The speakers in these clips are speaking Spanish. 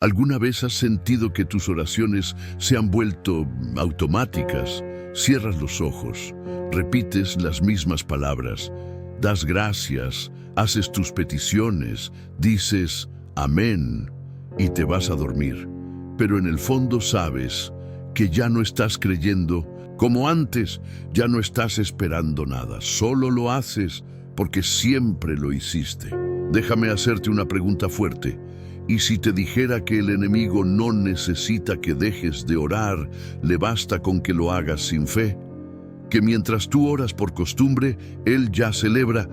¿Alguna vez has sentido que tus oraciones se han vuelto automáticas? Cierras los ojos, repites las mismas palabras, das gracias, haces tus peticiones, dices amén y te vas a dormir. Pero en el fondo sabes que ya no estás creyendo como antes, ya no estás esperando nada, solo lo haces porque siempre lo hiciste. Déjame hacerte una pregunta fuerte. ¿Y si te dijera que el enemigo no necesita que dejes de orar, le basta con que lo hagas sin fe? Que mientras tú oras por costumbre, él ya celebra,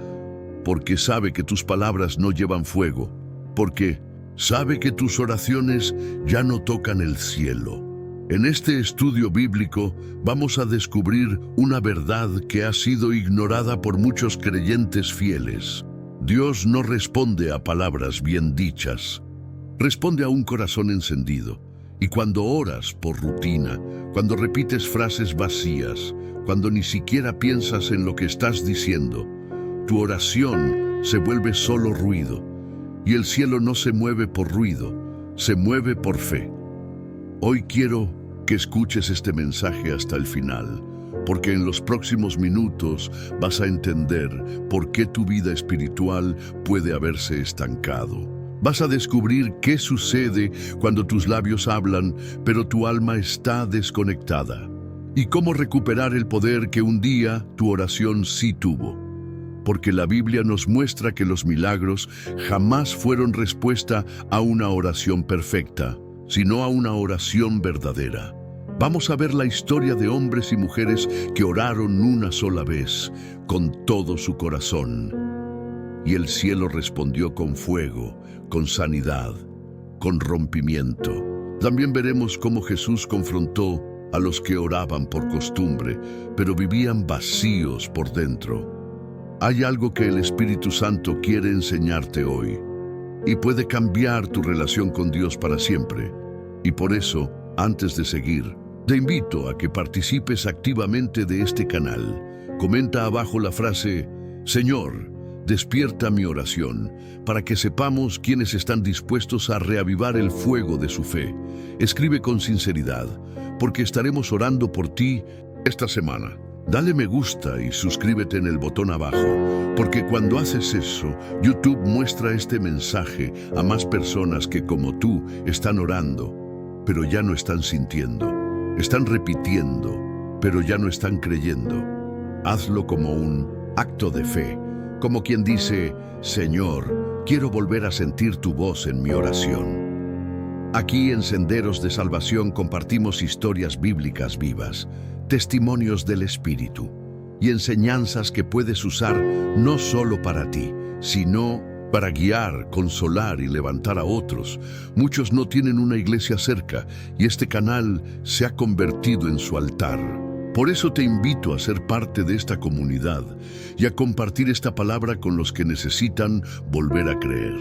porque sabe que tus palabras no llevan fuego, porque sabe que tus oraciones ya no tocan el cielo. En este estudio bíblico vamos a descubrir una verdad que ha sido ignorada por muchos creyentes fieles. Dios no responde a palabras bien dichas. Responde a un corazón encendido. Y cuando oras por rutina, cuando repites frases vacías, cuando ni siquiera piensas en lo que estás diciendo, tu oración se vuelve solo ruido. Y el cielo no se mueve por ruido, se mueve por fe. Hoy quiero que escuches este mensaje hasta el final, porque en los próximos minutos vas a entender por qué tu vida espiritual puede haberse estancado. Vas a descubrir qué sucede cuando tus labios hablan, pero tu alma está desconectada. Y cómo recuperar el poder que un día tu oración sí tuvo. Porque la Biblia nos muestra que los milagros jamás fueron respuesta a una oración perfecta, sino a una oración verdadera. Vamos a ver la historia de hombres y mujeres que oraron una sola vez, con todo su corazón. Y el cielo respondió con fuego, con sanidad, con rompimiento. También veremos cómo Jesús confrontó a los que oraban por costumbre, pero vivían vacíos por dentro. Hay algo que el Espíritu Santo quiere enseñarte hoy, y puede cambiar tu relación con Dios para siempre. Y por eso, antes de seguir, te invito a que participes activamente de este canal. Comenta abajo la frase, Señor, despierta mi oración, para que sepamos quiénes están dispuestos a reavivar el fuego de su fe. Escribe con sinceridad, porque estaremos orando por ti esta semana. Dale me gusta y suscríbete en el botón abajo, porque cuando haces eso, YouTube muestra este mensaje a más personas que como tú están orando, pero ya no están sintiendo. Están repitiendo, pero ya no están creyendo. Hazlo como un acto de fe. Como quien dice, Señor, quiero volver a sentir tu voz en mi oración. Aquí en Senderos de Salvación compartimos historias bíblicas vivas, testimonios del Espíritu y enseñanzas que puedes usar no solo para ti, sino para guiar, consolar y levantar a otros. Muchos no tienen una iglesia cerca y este canal se ha convertido en su altar. Por eso te invito a ser parte de esta comunidad y a compartir esta palabra con los que necesitan volver a creer.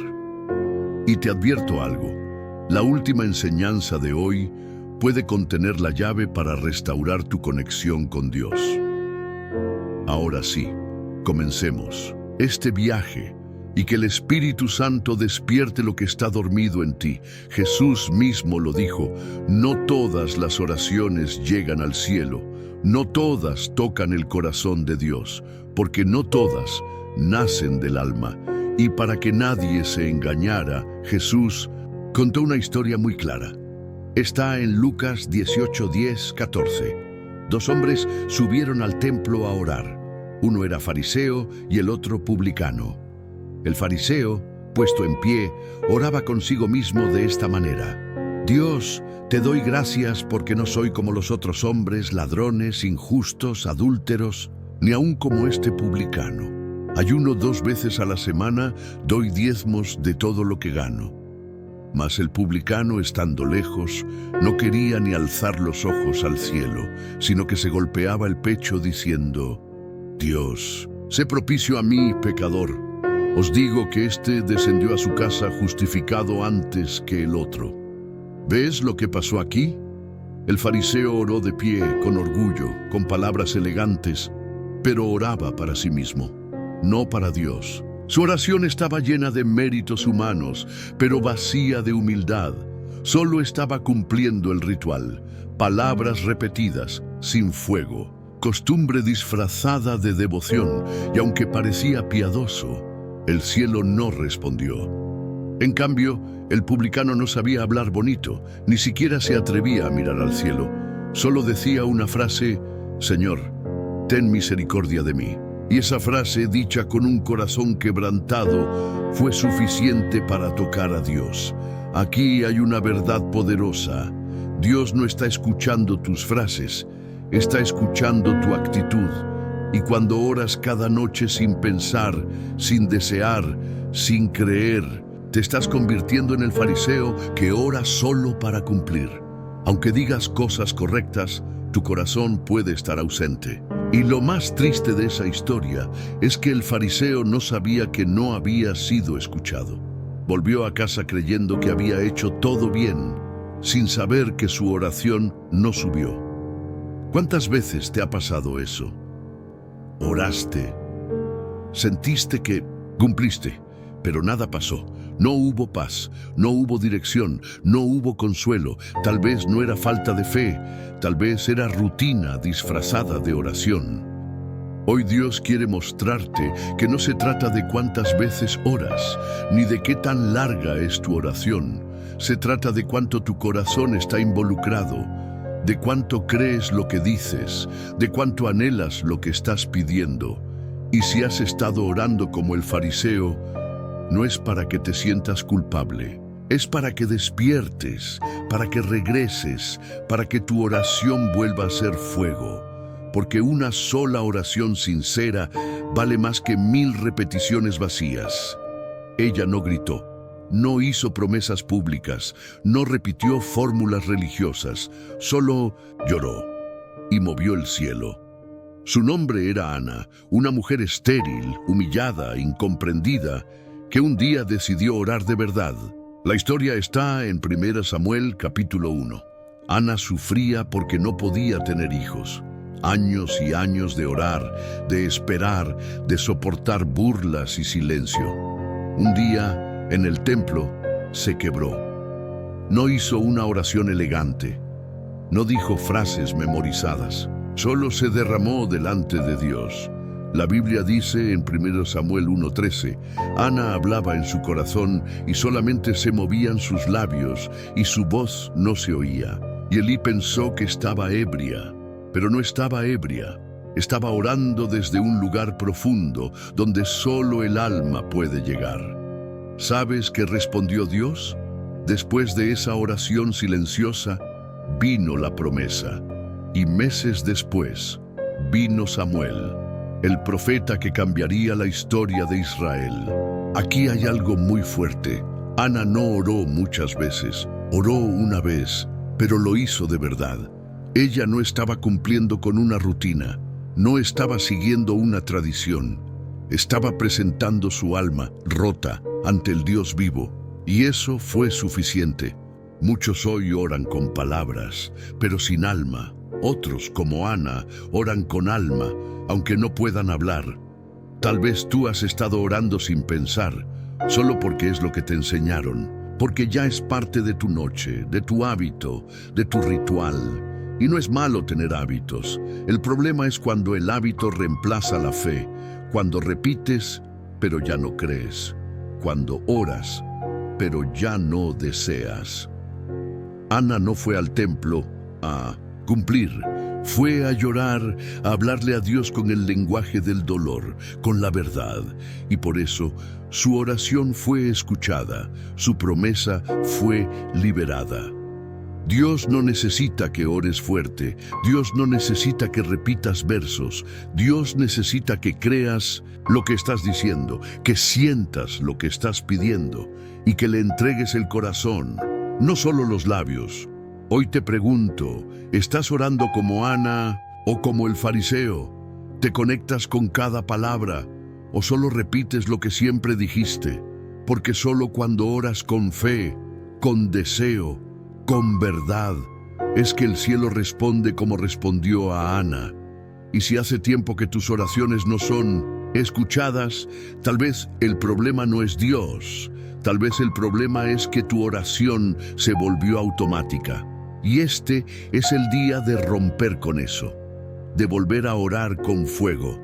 Y te advierto algo, la última enseñanza de hoy puede contener la llave para restaurar tu conexión con Dios. Ahora sí, comencemos este viaje y que el Espíritu Santo despierte lo que está dormido en ti. Jesús mismo lo dijo, no todas las oraciones llegan al cielo, no todas tocan el corazón de Dios, porque no todas nacen del alma. Y para que nadie se engañara, Jesús contó una historia muy clara. Está en Lucas 18:10-14. Dos hombres subieron al templo a orar. Uno era fariseo y el otro publicano. El fariseo, puesto en pie, oraba consigo mismo de esta manera: Dios, te doy gracias porque no soy como los otros hombres, ladrones, injustos, adúlteros, ni aun como este publicano. Ayuno 2 veces a la semana, doy diezmos de todo lo que gano. Mas el publicano, estando lejos, no quería ni alzar los ojos al cielo, sino que se golpeaba el pecho diciendo: Dios, sé propicio a mí, pecador. Os digo que éste descendió a su casa justificado antes que el otro. ¿Ves lo que pasó aquí? El fariseo oró de pie, con orgullo, con palabras elegantes, pero oraba para sí mismo, no para Dios. Su oración estaba llena de méritos humanos, pero vacía de humildad. Solo estaba cumpliendo el ritual, palabras repetidas, sin fuego, costumbre disfrazada de devoción, y aunque parecía piadoso, el cielo no respondió. En cambio, el publicano no sabía hablar bonito, ni siquiera se atrevía a mirar al cielo. Solo decía una frase: Señor, ten misericordia de mí. Y esa frase, dicha con un corazón quebrantado, fue suficiente para tocar a Dios. Aquí hay una verdad poderosa. Dios no está escuchando tus frases, está escuchando tu actitud. Y cuando oras cada noche sin pensar, sin desear, sin creer, te estás convirtiendo en el fariseo que ora solo para cumplir. Aunque digas cosas correctas, tu corazón puede estar ausente. Y lo más triste de esa historia es que el fariseo no sabía que no había sido escuchado. Volvió a casa creyendo que había hecho todo bien, sin saber que su oración no subió. ¿Cuántas veces te ha pasado eso? Oraste, sentiste que cumpliste, pero nada pasó. No hubo paz, no hubo dirección, no hubo consuelo. Tal vez no era falta de fe, tal vez era rutina disfrazada de oración. Hoy Dios quiere mostrarte que no se trata de cuántas veces oras, ni de qué tan larga es tu oración. Se trata de cuánto tu corazón está involucrado, de cuánto crees lo que dices, de cuánto anhelas lo que estás pidiendo. Y si has estado orando como el fariseo, no es para que te sientas culpable, es para que despiertes, para que regreses, para que tu oración vuelva a ser fuego. Porque una sola oración sincera vale más que 1000 repeticiones vacías. Ella no gritó, no hizo promesas públicas, no repitió fórmulas religiosas, solo lloró y movió el cielo. Su nombre era Ana, una mujer estéril, humillada, incomprendida, que un día decidió orar de verdad. La historia está en 1 Samuel capítulo 1. Ana sufría porque no podía tener hijos. Años y años de orar, de esperar, de soportar burlas y silencio. Un día, en el templo, se quebró. No hizo una oración elegante. No dijo frases memorizadas. Solo se derramó delante de Dios. La Biblia dice en 1 Samuel 1:13, Ana hablaba en su corazón y solamente se movían sus labios y su voz no se oía. Y Elí pensó que estaba ebria, pero no estaba ebria. Estaba orando desde un lugar profundo donde solo el alma puede llegar. ¿Sabes qué respondió Dios? Después de esa oración silenciosa, vino la promesa. Y meses después, vino Samuel, el profeta que cambiaría la historia de Israel. Aquí hay algo muy fuerte. Ana no oró muchas veces, oró una vez, pero lo hizo de verdad. Ella no estaba cumpliendo con una rutina, no estaba siguiendo una tradición. Estaba presentando su alma, rota, ante el Dios vivo, y eso fue suficiente. Muchos hoy oran con palabras, pero sin alma. Otros, como Ana, oran con alma, aunque no puedan hablar. Tal vez tú has estado orando sin pensar, solo porque es lo que te enseñaron, porque ya es parte de tu noche, de tu hábito, de tu ritual. Y no es malo tener hábitos. El problema es cuando el hábito reemplaza la fe, cuando repites, pero ya no crees, cuando oras, pero ya no deseas. Ana no fue al templo a cumplir, fue a llorar, a hablarle a Dios con el lenguaje del dolor, con la verdad, y por eso su oración fue escuchada, su promesa fue liberada. Dios no necesita que ores fuerte, Dios no necesita que repitas versos, Dios necesita que creas lo que estás diciendo, que sientas lo que estás pidiendo y que le entregues el corazón, no solo los labios. Hoy te pregunto, ¿estás orando como Ana o como el fariseo? ¿Te conectas con cada palabra o solo repites lo que siempre dijiste? Porque solo cuando oras con fe, con deseo, con verdad, es que el cielo responde como respondió a Ana. Y si hace tiempo que tus oraciones no son escuchadas, tal vez el problema no es Dios, tal vez el problema es que tu oración se volvió automática. Y este es el día de romper con eso, de volver a orar con fuego.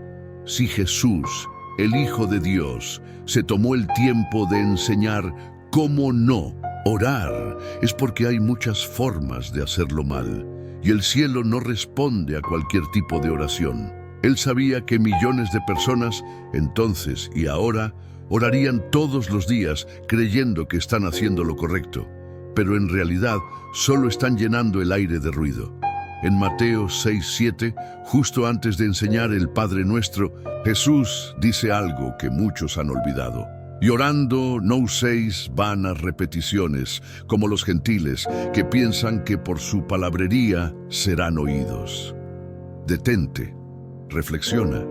Si Jesús, el Hijo de Dios, se tomó el tiempo de enseñar cómo no orar, es porque hay muchas formas de hacerlo mal, y el cielo no responde a cualquier tipo de oración. Él sabía que millones de personas, entonces y ahora, orarían todos los días creyendo que están haciendo lo correcto, pero en realidad solo están llenando el aire de ruido. En Mateo 6:7, justo antes de enseñar el Padre Nuestro, Jesús dice algo que muchos han olvidado. Y orando no uséis vanas repeticiones, como los gentiles, que piensan que por su palabrería serán oídos. Detente, reflexiona.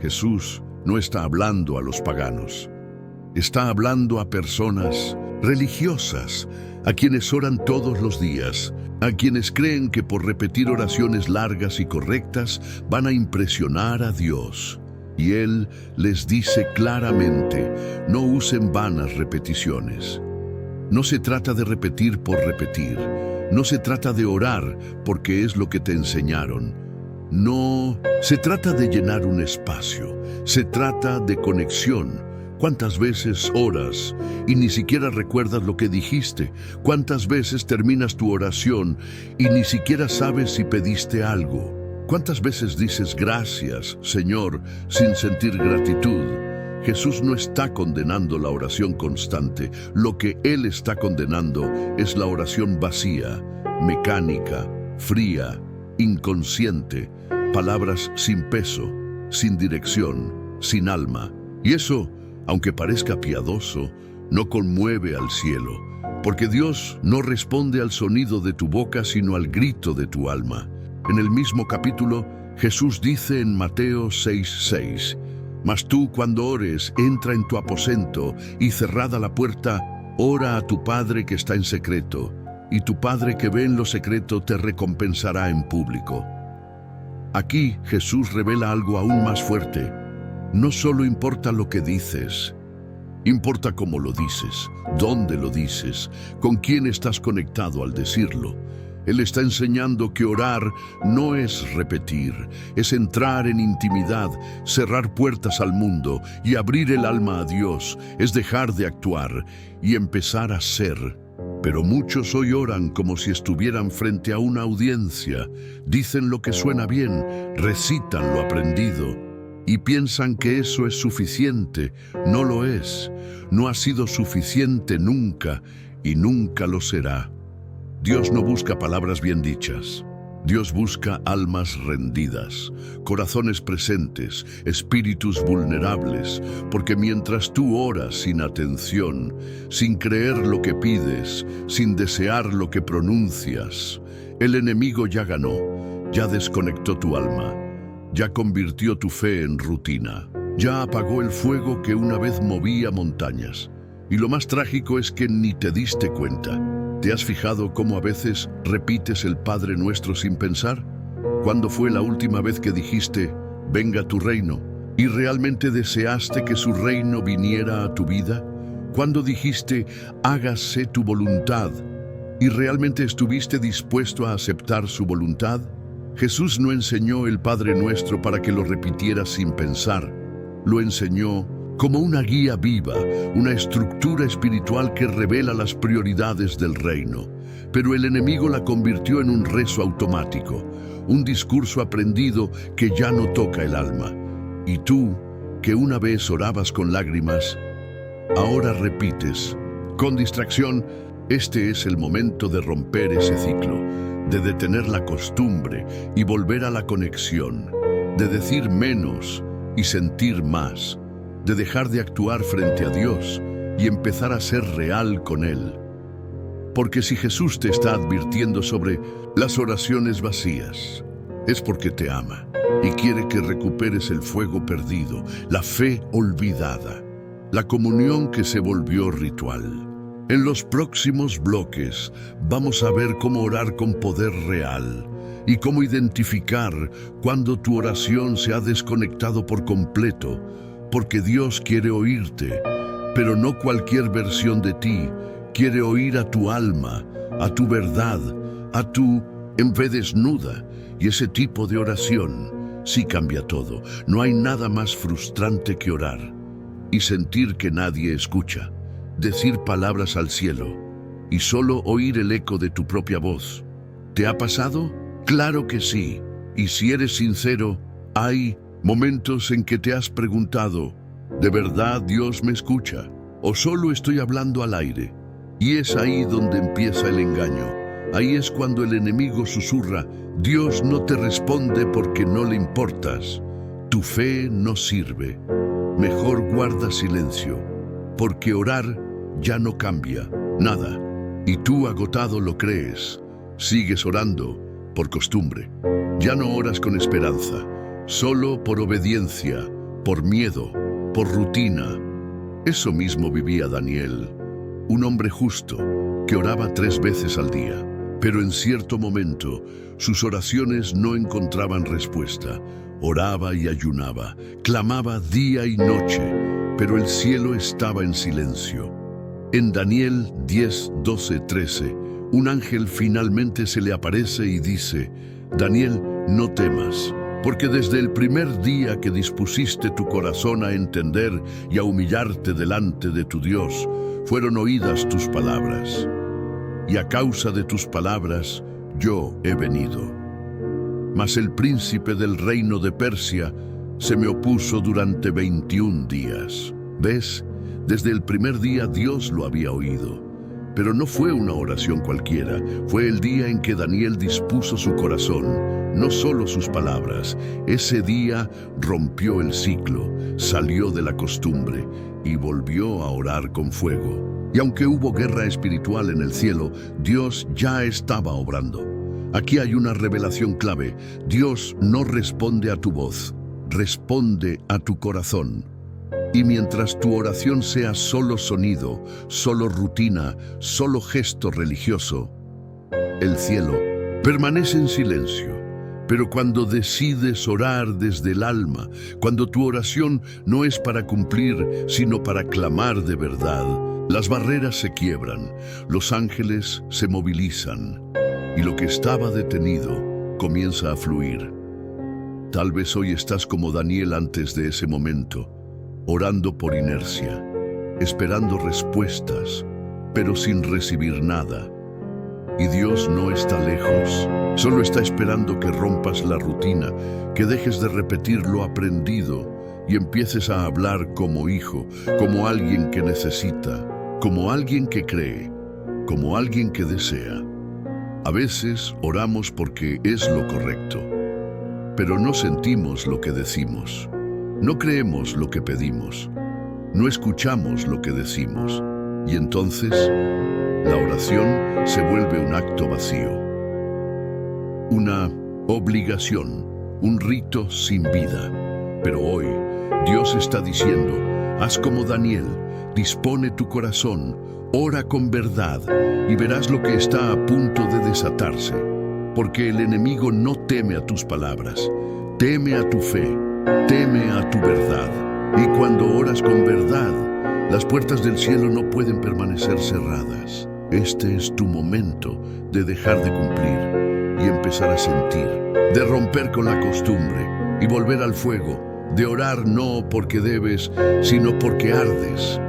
Jesús no está hablando a los paganos. Está hablando a personas religiosas, a quienes oran todos los días, a quienes creen que por repetir oraciones largas y correctas van a impresionar a Dios. Y Él les dice claramente, no usen vanas repeticiones. No se trata de repetir por repetir. No se trata de orar porque es lo que te enseñaron. No, se trata de llenar un espacio. Se trata de conexión. ¿Cuántas veces oras y ni siquiera recuerdas lo que dijiste? ¿Cuántas veces terminas tu oración y ni siquiera sabes si pediste algo? ¿Cuántas veces dices gracias, Señor, sin sentir gratitud? Jesús no está condenando la oración constante. Lo que Él está condenando es la oración vacía, mecánica, fría, inconsciente, palabras sin peso, sin dirección, sin alma. Y eso, aunque parezca piadoso, no conmueve al cielo, porque Dios no responde al sonido de tu boca, sino al grito de tu alma. En el mismo capítulo, Jesús dice en Mateo 6:6, «Mas tú cuando ores, entra en tu aposento y cerrada la puerta, ora a tu Padre que está en secreto, y tu Padre que ve en lo secreto te recompensará en público». Aquí Jesús revela algo aún más fuerte. No solo importa lo que dices, importa cómo lo dices, dónde lo dices, con quién estás conectado al decirlo. Él está enseñando que orar no es repetir, es entrar en intimidad, cerrar puertas al mundo y abrir el alma a Dios, es dejar de actuar y empezar a ser. Pero muchos hoy oran como si estuvieran frente a una audiencia, dicen lo que suena bien, recitan lo aprendido y piensan que eso es suficiente. No lo es, no ha sido suficiente nunca y nunca lo será. Dios no busca palabras bien dichas. Dios busca almas rendidas, corazones presentes, espíritus vulnerables, porque mientras tú oras sin atención, sin creer lo que pides, sin desear lo que pronuncias, el enemigo ya ganó, ya desconectó tu alma, ya convirtió tu fe en rutina, ya apagó el fuego que una vez movía montañas. Y lo más trágico es que ni te diste cuenta. ¿Te has fijado cómo a veces repites el Padre Nuestro sin pensar? ¿Cuándo fue la última vez que dijiste, venga tu reino, y realmente deseaste que su reino viniera a tu vida? ¿Cuándo dijiste, hágase tu voluntad, y realmente estuviste dispuesto a aceptar su voluntad? Jesús no enseñó el Padre Nuestro para que lo repitieras sin pensar. Lo enseñó como una guía viva, una estructura espiritual que revela las prioridades del reino. Pero el enemigo la convirtió en un rezo automático, un discurso aprendido que ya no toca el alma. Y tú, que una vez orabas con lágrimas, ahora repites, con distracción. Este es el momento de romper ese ciclo, de detener la costumbre y volver a la conexión, de decir menos y sentir más, de dejar de actuar frente a Dios y empezar a ser real con Él. Porque si Jesús te está advirtiendo sobre las oraciones vacías, es porque te ama y quiere que recuperes el fuego perdido, la fe olvidada, la comunión que se volvió ritual. En los próximos bloques vamos a ver cómo orar con poder real, y cómo identificar cuando tu oración se ha desconectado por completo, porque Dios quiere oírte, pero no cualquier versión de ti. Quiere oír a tu alma, a tu verdad, a tu fe desnuda, y ese tipo de oración sí cambia todo. No hay nada más frustrante que orar y sentir que nadie escucha, decir palabras al cielo y solo oír el eco de tu propia voz. ¿Te ha pasado? Claro que sí. Y si eres sincero, hay momentos en que te has preguntado, ¿de verdad Dios me escucha? ¿O solo estoy hablando al aire? Y es ahí donde empieza el engaño. Ahí es cuando el enemigo susurra, Dios no te responde porque no le importas. Tu fe no sirve. Mejor guarda silencio, porque orar ya no cambia nada. Y tú agotado lo crees. Sigues orando por costumbre. Ya no oras con esperanza, solo por obediencia, por miedo, por rutina. Eso mismo vivía Daniel, un hombre justo que oraba 3 veces al día. Pero en cierto momento sus oraciones no encontraban respuesta. Oraba y ayunaba, clamaba día y noche, pero el cielo estaba en silencio. En Daniel 10, 12, 13, un ángel finalmente se le aparece y dice, Daniel, no temas, porque desde el primer día que dispusiste tu corazón a entender y a humillarte delante de tu Dios, fueron oídas tus palabras. Y a causa de tus palabras, yo he venido. Mas el príncipe del reino de Persia se me opuso durante 21 días. ¿Ves? Desde el primer día Dios lo había oído. Pero no fue una oración cualquiera, fue el día en que Daniel dispuso su corazón, no solo sus palabras. Ese día rompió el ciclo, salió de la costumbre y volvió a orar con fuego. Y aunque hubo guerra espiritual en el cielo, Dios ya estaba obrando. Aquí hay una revelación clave. Dios no responde a tu voz, responde a tu corazón. Y mientras tu oración sea solo sonido, solo rutina, solo gesto religioso, el cielo permanece en silencio. Pero cuando decides orar desde el alma, cuando tu oración no es para cumplir, sino para clamar de verdad, las barreras se quiebran, los ángeles se movilizan, y lo que estaba detenido comienza a fluir. Tal vez hoy estás como Daniel antes de ese momento, orando por inercia, esperando respuestas, pero sin recibir nada. Y Dios no está lejos, solo está esperando que rompas la rutina, que dejes de repetir lo aprendido y empieces a hablar como hijo, como alguien que necesita, como alguien que cree, como alguien que desea. A veces oramos porque es lo correcto, pero no sentimos lo que decimos. No creemos lo que pedimos, no escuchamos lo que decimos, y entonces la oración se vuelve un acto vacío, una obligación, un rito sin vida. Pero hoy Dios está diciendo, haz como Daniel, dispone tu corazón, ora con verdad y verás lo que está a punto de desatarse, porque el enemigo no teme a tus palabras, teme a tu fe. Teme a tu verdad. Y cuando oras con verdad, las puertas del cielo no pueden permanecer cerradas. Este es tu momento de dejar de cumplir y empezar a sentir, de romper con la costumbre y volver al fuego, de orar no porque debes, sino porque ardes.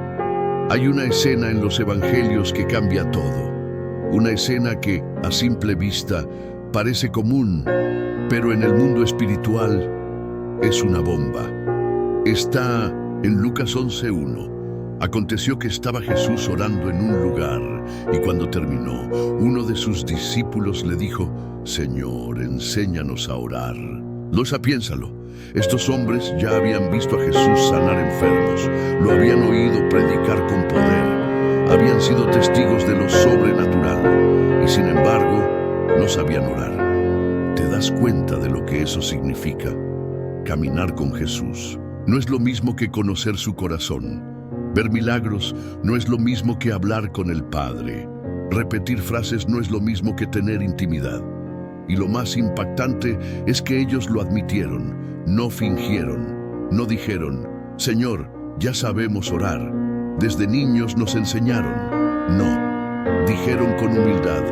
Hay una escena en los evangelios que cambia todo. Una escena que, a simple vista, parece común, pero en el mundo espiritual es una bomba. Está en Lucas 11:1. Aconteció que estaba Jesús orando en un lugar, y cuando terminó, uno de sus discípulos le dijo, Señor, enséñanos a orar. Piénsalo. Estos hombres ya habían visto a Jesús sanar enfermos, lo habían oído predicar con poder, habían sido testigos de lo sobrenatural, y sin embargo, no sabían orar. ¿Te das cuenta de lo que eso significa? Caminar con Jesús no es lo mismo que conocer su corazón. Ver milagros no es lo mismo que hablar con el Padre. Repetir frases no es lo mismo que tener intimidad. Y lo más impactante es que ellos lo admitieron, no fingieron, no dijeron, Señor, ya sabemos orar, desde niños nos enseñaron. No, dijeron con humildad,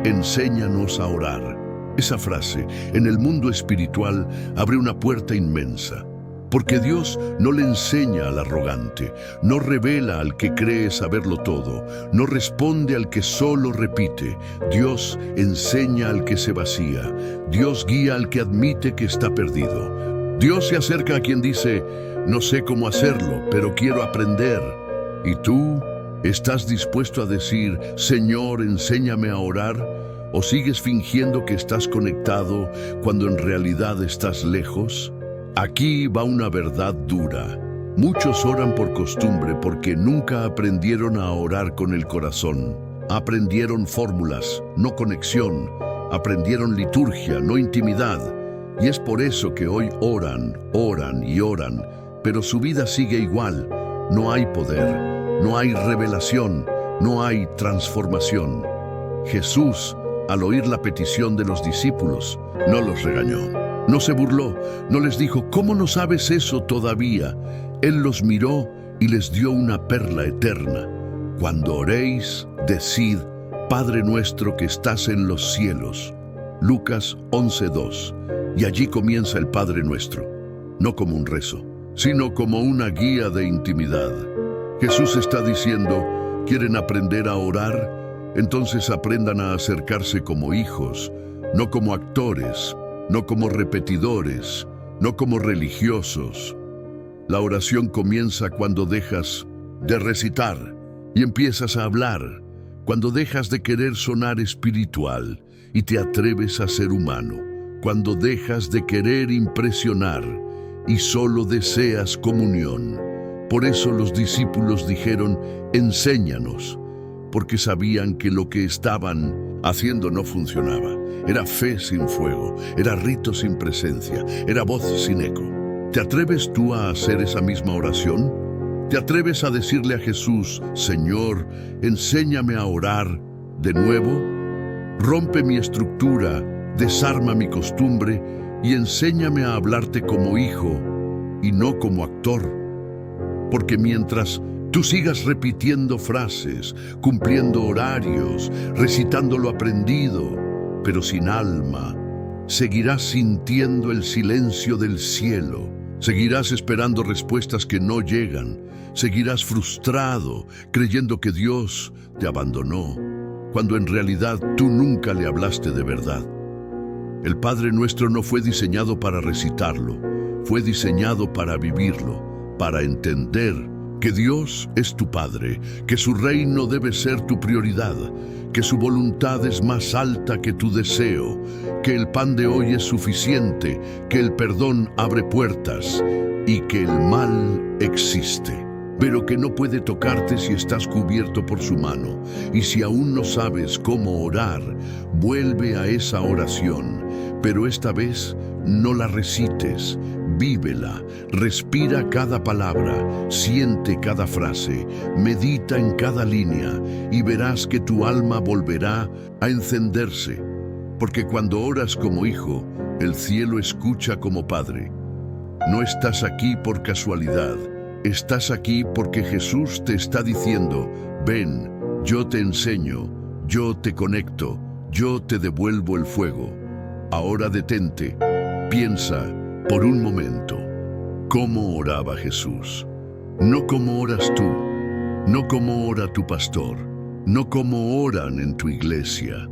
enséñanos a orar. Esa frase, en el mundo espiritual, abre una puerta inmensa. Porque Dios no le enseña al arrogante, no revela al que cree saberlo todo, no responde al que solo repite. Dios enseña al que se vacía, Dios guía al que admite que está perdido. Dios se acerca a quien dice, no sé cómo hacerlo, pero quiero aprender. ¿Y tú estás dispuesto a decir, Señor, enséñame a orar? ¿O sigues fingiendo que estás conectado cuando en realidad estás lejos? Aquí va una verdad dura. Muchos oran por costumbre porque nunca aprendieron a orar con el corazón. Aprendieron fórmulas, no conexión. Aprendieron liturgia, no intimidad. Y es por eso que hoy oran, oran y oran, pero su vida sigue igual. No hay poder, no hay revelación, no hay transformación. Jesús, al oír la petición de los discípulos, no los regañó. No se burló, no les dijo, ¿cómo no sabes eso todavía? Él los miró y les dio una perla eterna. Cuando oréis, decid, Padre nuestro que estás en los cielos. Lucas 11:2. Y allí comienza el Padre Nuestro, no como un rezo, sino como una guía de intimidad. Jesús está diciendo, ¿quieren aprender a orar? Entonces aprendan a acercarse como hijos, no como actores, no como repetidores, no como religiosos. La oración comienza cuando dejas de recitar y empiezas a hablar, cuando dejas de querer sonar espiritual y te atreves a ser humano, cuando dejas de querer impresionar y solo deseas comunión. Por eso los discípulos dijeron, enséñanos, porque sabían que lo que estaban haciendo no funcionaba. Era fe sin fuego, era rito sin presencia, era voz sin eco. ¿Te atreves tú a hacer esa misma oración? ¿Te atreves a decirle a Jesús, Señor, enséñame a orar de nuevo? Rompe mi estructura, desarma mi costumbre y enséñame a hablarte como hijo y no como actor. Porque mientras tú sigas repitiendo frases, cumpliendo horarios, recitando lo aprendido, pero sin alma, seguirás sintiendo el silencio del cielo, seguirás esperando respuestas que no llegan, seguirás frustrado, creyendo que Dios te abandonó, cuando en realidad tú nunca le hablaste de verdad. El Padre Nuestro no fue diseñado para recitarlo, fue diseñado para vivirlo, para entender que Dios es tu Padre, que su reino debe ser tu prioridad, que su voluntad es más alta que tu deseo, que el pan de hoy es suficiente, que el perdón abre puertas y que el mal existe, pero que no puede tocarte si estás cubierto por su mano. Y si aún no sabes cómo orar, vuelve a esa oración, pero esta vez no la recites, vívela, respira cada palabra, siente cada frase, medita en cada línea y verás que tu alma volverá a encenderse, porque cuando oras como hijo, el cielo escucha como padre. No estás aquí por casualidad, estás aquí porque Jesús te está diciendo, ven, yo te enseño, yo te conecto, yo te devuelvo el fuego. Ahora detente, piensa por un momento, ¿cómo oraba Jesús? No como oras tú, no como ora tu pastor, no como oran en tu iglesia.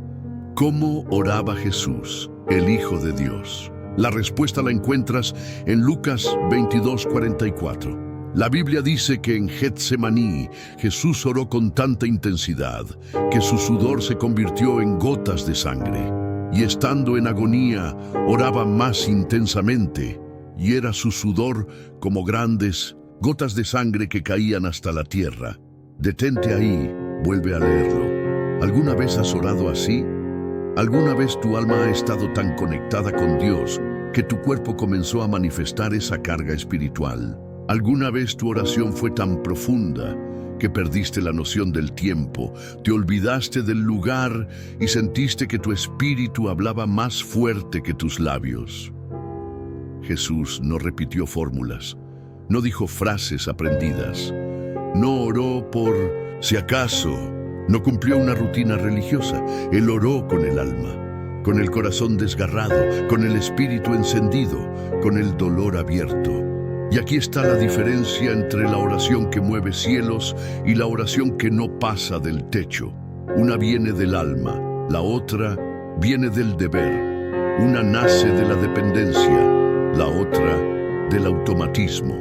¿Cómo oraba Jesús, el Hijo de Dios? La respuesta la encuentras en Lucas 22:44. La Biblia dice que en Getsemaní Jesús oró con tanta intensidad que su sudor se convirtió en gotas de sangre. Y estando en agonía, oraba más intensamente, y era su sudor como grandes gotas de sangre que caían hasta la tierra. Detente ahí, vuelve a leerlo. ¿Alguna vez has orado así? ¿Alguna vez tu alma ha estado tan conectada con Dios que tu cuerpo comenzó a manifestar esa carga espiritual? ¿Alguna vez tu oración fue tan profunda que perdiste la noción del tiempo, te olvidaste del lugar y sentiste que tu espíritu hablaba más fuerte que tus labios. Jesús no repitió fórmulas, no dijo frases aprendidas, no oró por si acaso, no cumplió una rutina religiosa. Él oró con el alma, con el corazón desgarrado, con el espíritu encendido, con el dolor abierto. Y aquí está la diferencia entre la oración que mueve cielos y la oración que no pasa del techo. Una viene del alma, la otra viene del deber. Una nace de la dependencia, la otra del automatismo.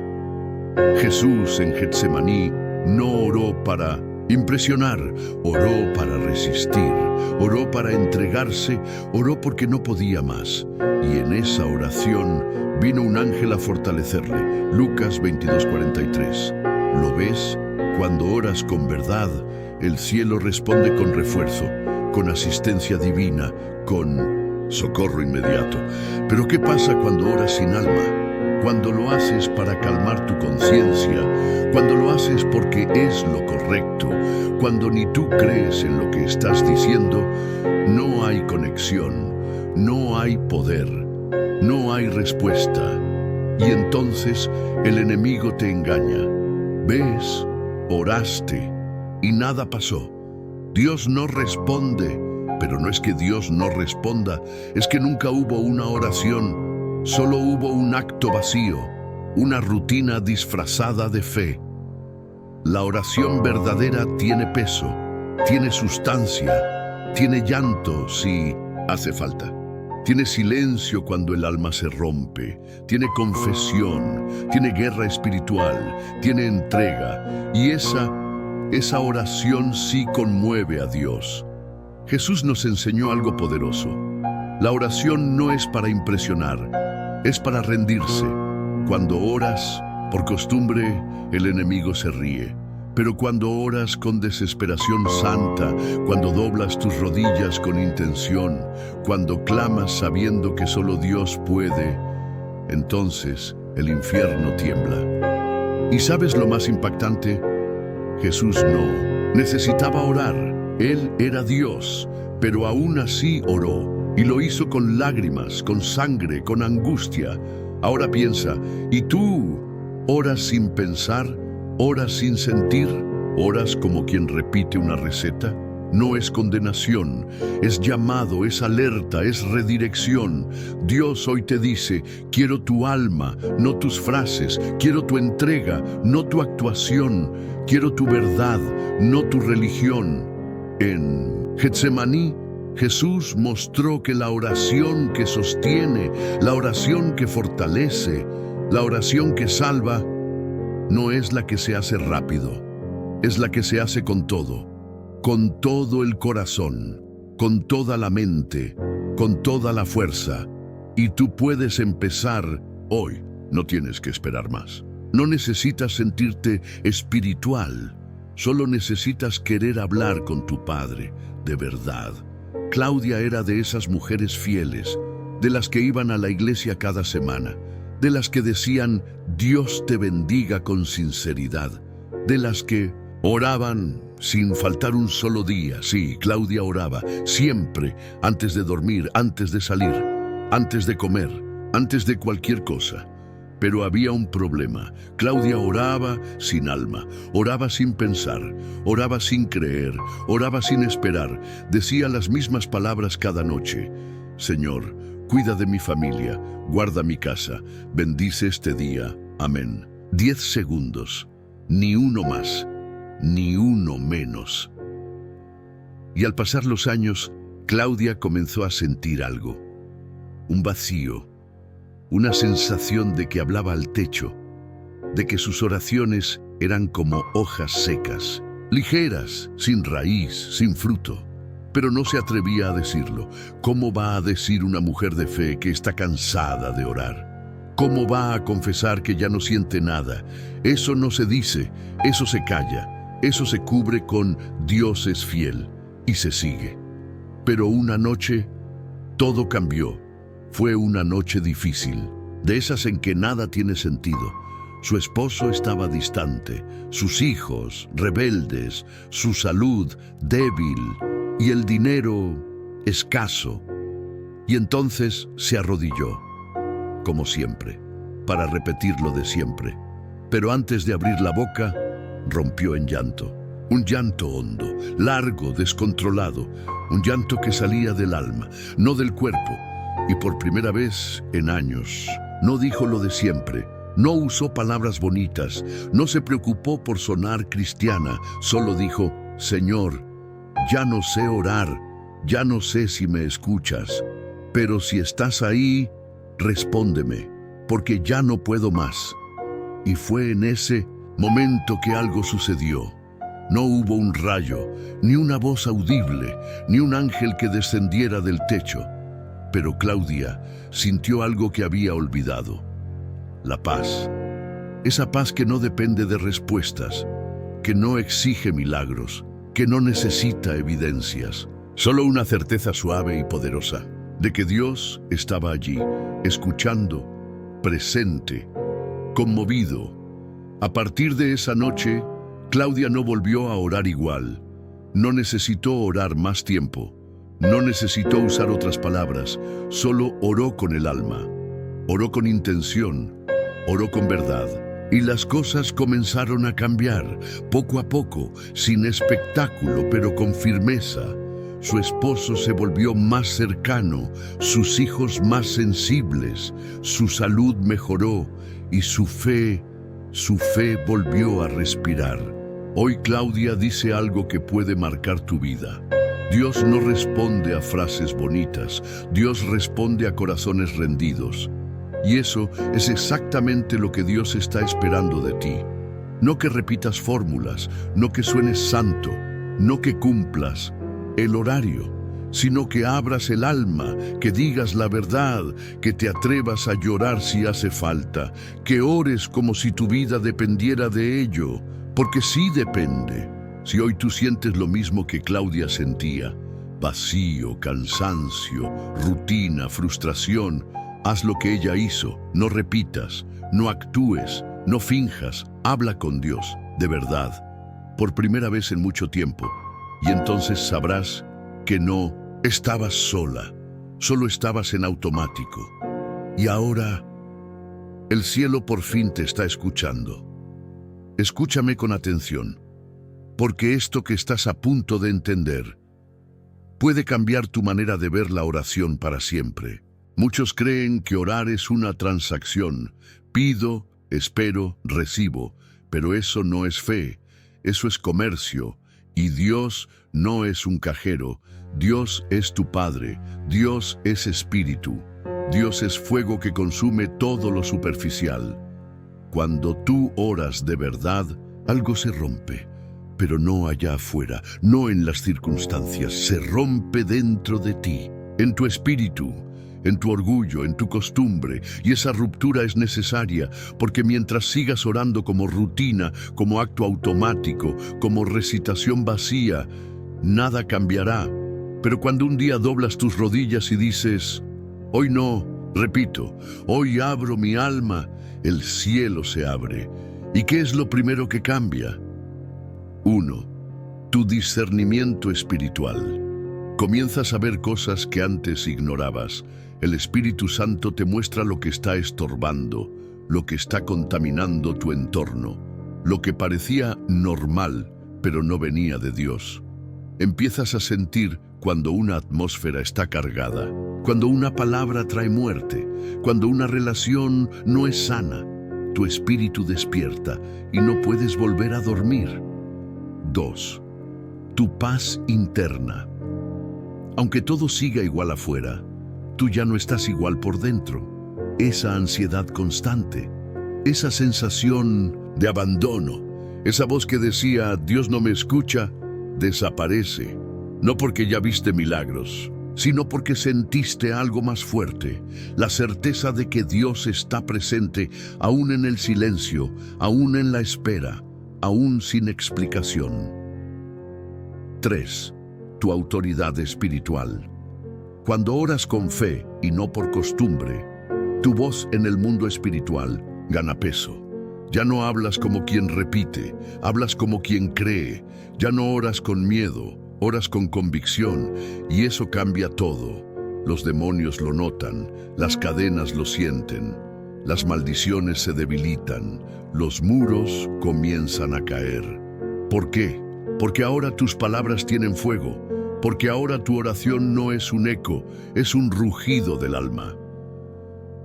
Jesús en Getsemaní no oró para impresionar, oró para resistir, oró para entregarse, oró porque no podía más. Y en esa oración vino un ángel a fortalecerle. Lucas 22:43. ¿Lo ves? Cuando oras con verdad, el cielo responde con refuerzo, con asistencia divina, con socorro inmediato. Pero ¿qué pasa cuando oras sin alma? Cuando lo haces para calmar tu conciencia, cuando lo haces porque es lo correcto, cuando ni tú crees en lo que estás diciendo, no hay conexión, no hay poder, no hay respuesta. Y entonces el enemigo te engaña. ¿Ves? Oraste y nada pasó. Dios no responde, pero no es que Dios no responda, es que nunca hubo una oración. Solo hubo un acto vacío, una rutina disfrazada de fe. La oración verdadera tiene peso, tiene sustancia, tiene llanto si hace falta. Tiene silencio cuando el alma se rompe, tiene confesión, tiene guerra espiritual, tiene entrega. Y esa oración sí conmueve a Dios. Jesús nos enseñó algo poderoso. La oración no es para impresionar, es para rendirse. Cuando oras, por costumbre, el enemigo se ríe. Pero cuando oras con desesperación santa, cuando doblas tus rodillas con intención, cuando clamas sabiendo que solo Dios puede, entonces el infierno tiembla. ¿Y sabes lo más impactante? Jesús no necesitaba orar. Él era Dios, pero aún así oró. Y lo hizo con lágrimas, con sangre, con angustia. Ahora piensa, ¿y tú oras sin pensar? ¿Oras sin sentir? ¿Oras como quien repite una receta? No es condenación, es llamado, es alerta, es redirección. Dios hoy te dice, quiero tu alma, no tus frases, quiero tu entrega, no tu actuación, quiero tu verdad, no tu religión. En Getsemaní, Jesús mostró que la oración que sostiene, la oración que fortalece, la oración que salva, no es la que se hace rápido, es la que se hace con todo el corazón, con toda la mente, con toda la fuerza. Y tú puedes empezar hoy, no tienes que esperar más. No necesitas sentirte espiritual, solo necesitas querer hablar con tu Padre, de verdad. Claudia era de esas mujeres fieles, de las que iban a la iglesia cada semana, de las que decían, Dios te bendiga con sinceridad, de las que oraban sin faltar un solo día. Sí, Claudia oraba, siempre, antes de dormir, antes de salir, antes de comer, antes de cualquier cosa. Pero había un problema. Claudia oraba sin alma, oraba sin pensar, oraba sin creer, oraba sin esperar. Decía las mismas palabras cada noche. Señor, cuida de mi familia, guarda mi casa, bendice este día. Amén. 10 segundos, ni uno más, ni uno menos. Y al pasar los años, Claudia comenzó a sentir algo. Un vacío. Una sensación de que hablaba al techo, de que sus oraciones eran como hojas secas, ligeras, sin raíz, sin fruto. Pero no se atrevía a decirlo. ¿Cómo va a decir una mujer de fe que está cansada de orar? ¿Cómo va a confesar que ya no siente nada? Eso no se dice, eso se calla, eso se cubre con Dios es fiel y se sigue. Pero una noche, todo cambió. Fue una noche difícil, de esas en que nada tiene sentido. Su esposo estaba distante, sus hijos rebeldes, su salud débil y el dinero escaso. Y entonces se arrodilló, como siempre, para repetir lo de siempre. Pero antes de abrir la boca, rompió en llanto. Un llanto hondo, largo, descontrolado. Un llanto que salía del alma, no del cuerpo. Y por primera vez en años, no dijo lo de siempre. No usó palabras bonitas, no se preocupó por sonar cristiana, solo dijo: Señor, ya no sé orar, ya no sé si me escuchas, pero si estás ahí, respóndeme, porque ya no puedo más. Y fue en ese momento que algo sucedió. No hubo un rayo, ni una voz audible, ni un ángel que descendiera del techo. Pero Claudia sintió algo que había olvidado: la paz. Esa paz que no depende de respuestas, que no exige milagros, que no necesita evidencias, solo una certeza suave y poderosa de que Dios estaba allí, escuchando, presente, conmovido. A partir de esa noche, Claudia no volvió a orar igual. No necesitó orar más tiempo. No necesitó usar otras palabras. Solo oró con el alma. Oró con intención. Oró con verdad. Y las cosas comenzaron a cambiar, poco a poco, sin espectáculo, pero con firmeza. Su esposo se volvió más cercano, sus hijos más sensibles, su salud mejoró y su fe volvió a respirar. Hoy Claudia dice algo que puede marcar tu vida. Dios no responde a frases bonitas, Dios responde a corazones rendidos. Y eso es exactamente lo que Dios está esperando de ti. No que repitas fórmulas, no que suenes santo, no que cumplas el horario, sino que abras el alma, que digas la verdad, que te atrevas a llorar si hace falta, que ores como si tu vida dependiera de ello, porque sí depende. Si hoy tú sientes lo mismo que Claudia sentía, vacío, cansancio, rutina, frustración, haz lo que ella hizo, no repitas, no actúes, no finjas, habla con Dios, de verdad, por primera vez en mucho tiempo, y entonces sabrás que no estabas sola, solo estabas en automático. Y ahora, el cielo por fin te está escuchando. Escúchame con atención, porque esto que estás a punto de entender puede cambiar tu manera de ver la oración para siempre. Muchos creen que orar es una transacción. Pido, espero, recibo, pero eso no es fe, eso es comercio. Y Dios no es un cajero, Dios es tu Padre, Dios es espíritu, Dios es fuego que consume todo lo superficial. Cuando tú oras de verdad, algo se rompe, pero no allá afuera, no en las circunstancias, se rompe dentro de ti, en tu espíritu, en tu orgullo, en tu costumbre, y esa ruptura es necesaria, porque mientras sigas orando como rutina, como acto automático, como recitación vacía, nada cambiará. Pero cuando un día doblas tus rodillas y dices: hoy no, repito, hoy abro mi alma, el cielo se abre. ¿Y qué es lo primero que cambia? 1. Tu discernimiento espiritual. Comienzas a ver cosas que antes ignorabas. El Espíritu Santo te muestra lo que está estorbando, lo que está contaminando tu entorno, lo que parecía normal, pero no venía de Dios. Empiezas a sentir cuando una atmósfera está cargada, cuando una palabra trae muerte, cuando una relación no es sana. Tu espíritu despierta y no puedes volver a dormir. 2. Tu paz interna. Aunque todo siga igual afuera, tú ya no estás igual por dentro. Esa ansiedad constante, esa sensación de abandono, esa voz que decía: Dios no me escucha, desaparece. No porque ya viste milagros, sino porque sentiste algo más fuerte, la certeza de que Dios está presente, aún en el silencio, aún en la espera, aún sin explicación. 3. Tu autoridad espiritual. Cuando oras con fe y no por costumbre, tu voz en el mundo espiritual gana peso. Ya no hablas como quien repite, hablas como quien cree. Ya no oras con miedo, oras con convicción, y eso cambia todo. Los demonios lo notan, las cadenas lo sienten, las maldiciones se debilitan, los muros comienzan a caer. ¿Por qué? Porque ahora tus palabras tienen fuego, porque ahora tu oración no es un eco, es un rugido del alma.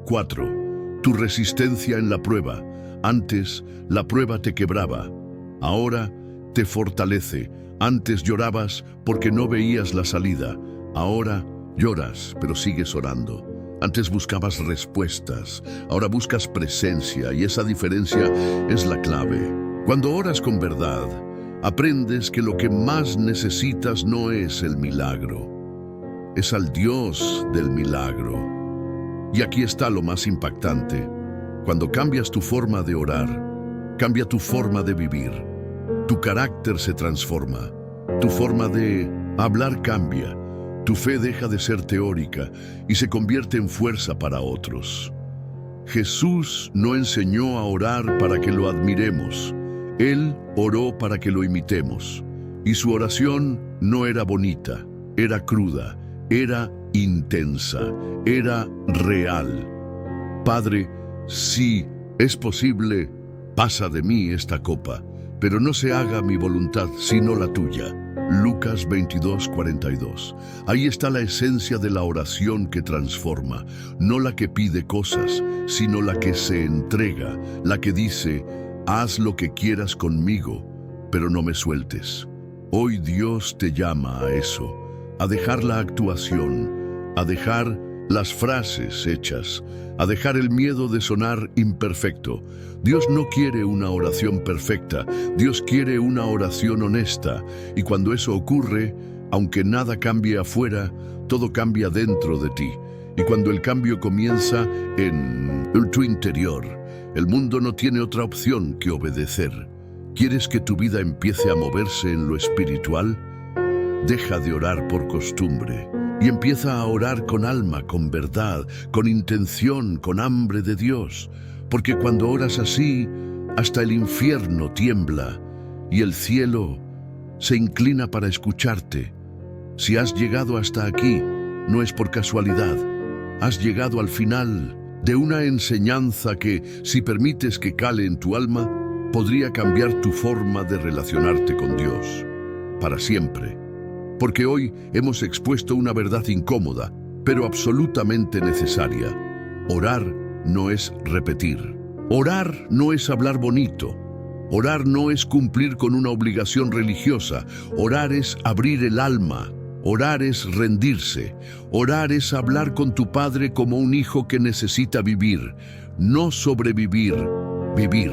4. Tu resistencia en la prueba. Antes, la prueba te quebraba. Ahora, te fortalece. Antes llorabas porque no veías la salida. Ahora, lloras, pero sigues orando. Antes buscabas respuestas. Ahora buscas presencia, y esa diferencia es la clave. Cuando oras con verdad, aprendes que lo que más necesitas no es el milagro. Es al Dios del milagro. Y aquí está lo más impactante. Cuando cambias tu forma de orar, cambia tu forma de vivir. Tu carácter se transforma. Tu forma de hablar cambia. Tu fe deja de ser teórica y se convierte en fuerza para otros. Jesús no enseñó a orar para que lo admiremos. Él oró para que lo imitemos. Y su oración no era bonita, era cruda, era intensa, era real. Padre, si es posible, pasa de mí esta copa, pero no se haga mi voluntad sino la tuya. Lucas 22:42. Ahí está la esencia de la oración que transforma, no la que pide cosas, sino la que se entrega, la que dice, haz lo que quieras conmigo, pero no me sueltes. Hoy Dios te llama a eso, a dejar la actuación, a dejar las frases hechas, a dejar el miedo de sonar imperfecto. Dios no quiere una oración perfecta, Dios quiere una oración honesta, y cuando eso ocurre, aunque nada cambie afuera, todo cambia dentro de ti. Y cuando el cambio comienza en tu interior, el mundo no tiene otra opción que obedecer. ¿Quieres que tu vida empiece a moverse en lo espiritual? Deja de orar por costumbre y empieza a orar con alma, con verdad, con intención, con hambre de Dios. Porque cuando oras así, hasta el infierno tiembla y el cielo se inclina para escucharte. Si has llegado hasta aquí, no es por casualidad. Has llegado al final de una enseñanza que, si permites que cale en tu alma, podría cambiar tu forma de relacionarte con Dios para siempre. Porque hoy hemos expuesto una verdad incómoda, pero absolutamente necesaria. Orar no es repetir. Orar no es hablar bonito. Orar no es cumplir con una obligación religiosa. Orar es abrir el alma. Orar es rendirse. Orar es hablar con tu Padre como un hijo que necesita vivir, no sobrevivir, vivir.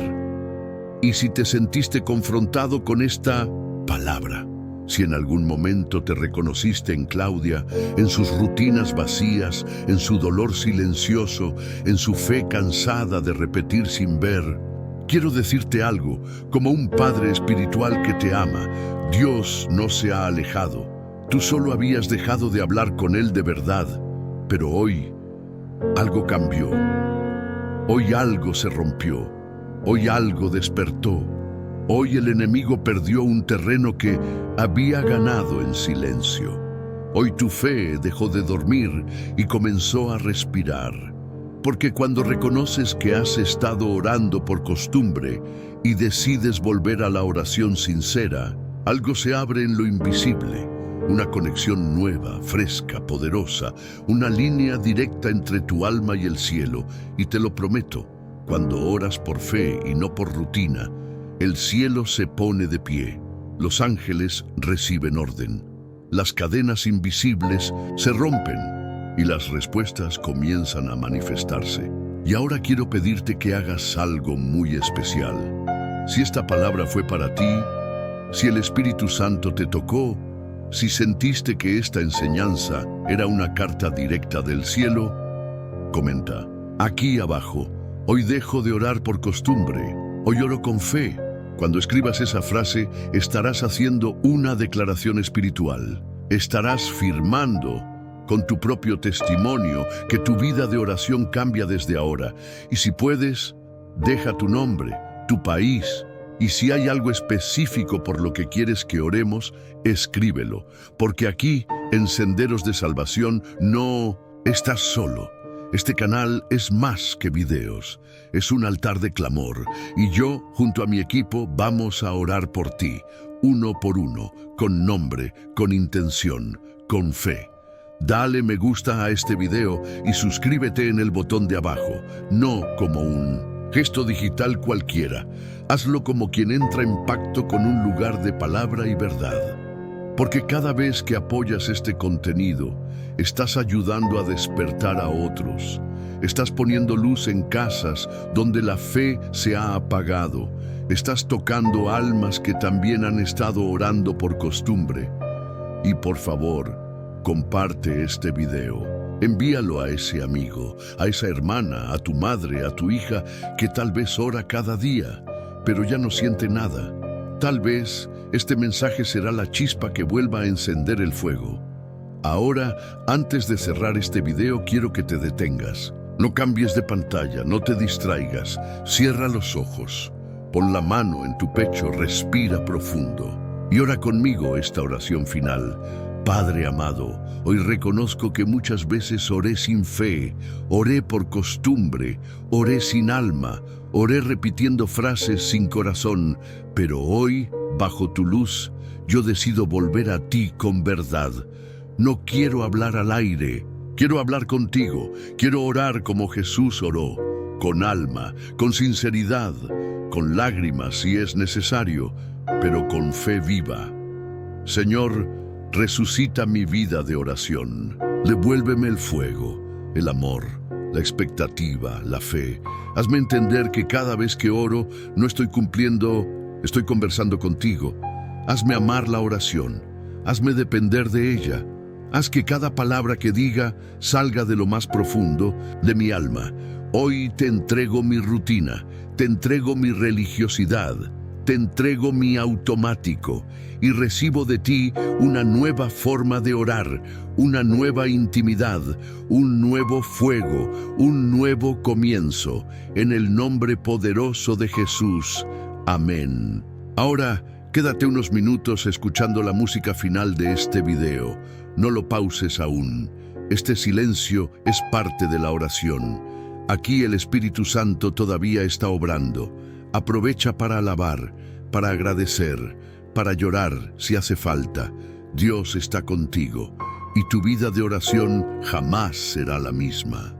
Y si te sentiste confrontado con esta palabra, si en algún momento te reconociste en Claudia, en sus rutinas vacías, en su dolor silencioso, en su fe cansada de repetir sin ver, quiero decirte algo, como un Padre espiritual que te ama, Dios no se ha alejado. Tú solo habías dejado de hablar con Él de verdad, pero hoy algo cambió. Hoy algo se rompió. Hoy algo despertó. Hoy el enemigo perdió un terreno que había ganado en silencio. Hoy tu fe dejó de dormir y comenzó a respirar. Porque cuando reconoces que has estado orando por costumbre y decides volver a la oración sincera, algo se abre en lo invisible. Una conexión nueva, fresca, poderosa, una línea directa entre tu alma y el cielo. Y te lo prometo, cuando oras por fe y no por rutina, el cielo se pone de pie, los ángeles reciben orden, las cadenas invisibles se rompen y las respuestas comienzan a manifestarse. Y ahora quiero pedirte que hagas algo muy especial. Si esta palabra fue para ti, si el Espíritu Santo te tocó, si sentiste que esta enseñanza era una carta directa del cielo, comenta, aquí abajo, hoy dejo de orar por costumbre, hoy oro con fe. Cuando escribas esa frase, estarás haciendo una declaración espiritual. Estarás firmando con tu propio testimonio que tu vida de oración cambia desde ahora. Y si puedes, deja tu nombre, tu país. Y si hay algo específico por lo que quieres que oremos, escríbelo, porque aquí, en Senderos de Salvación, no estás solo. Este canal es más que videos, es un altar de clamor, y yo, junto a mi equipo, vamos a orar por ti, uno por uno, con nombre, con intención, con fe. Dale me gusta a este video y suscríbete en el botón de abajo, no como un gesto digital cualquiera. Hazlo como quien entra en pacto con un lugar de palabra y verdad. Porque cada vez que apoyas este contenido, estás ayudando a despertar a otros. Estás poniendo luz en casas donde la fe se ha apagado. Estás tocando almas que también han estado orando por costumbre. Y por favor, comparte este video. Envíalo a ese amigo, a esa hermana, a tu madre, a tu hija, que tal vez ora cada día, pero ya no siente nada. Tal vez este mensaje será la chispa que vuelva a encender el fuego. Ahora, antes de cerrar este video, quiero que te detengas. No cambies de pantalla, no te distraigas. Cierra los ojos. Pon la mano en tu pecho, respira profundo. Y ora conmigo esta oración final. Padre amado, hoy reconozco que muchas veces oré sin fe, oré por costumbre, oré sin alma, oré repitiendo frases sin corazón, pero hoy, bajo tu luz, yo decido volver a ti con verdad. No quiero hablar al aire, quiero hablar contigo, quiero orar como Jesús oró, con alma, con sinceridad, con lágrimas si es necesario, pero con fe viva. Señor, resucita mi vida de oración. Devuélveme el fuego, el amor, la expectativa, la fe. Hazme entender que cada vez que oro no estoy cumpliendo, estoy conversando contigo. Hazme amar la oración. Hazme depender de ella. Haz que cada palabra que diga salga de lo más profundo de mi alma. Hoy te entrego mi rutina, te entrego mi religiosidad, te entrego mi automático y recibo de ti una nueva forma de orar, una nueva intimidad, un nuevo fuego, un nuevo comienzo. En el nombre poderoso de Jesús. Amén. Ahora, quédate unos minutos escuchando la música final de este video. No lo pauses aún. Este silencio es parte de la oración. Aquí el Espíritu Santo todavía está obrando. Aprovecha para alabar, para agradecer, para llorar si hace falta. Dios está contigo y tu vida de oración jamás será la misma.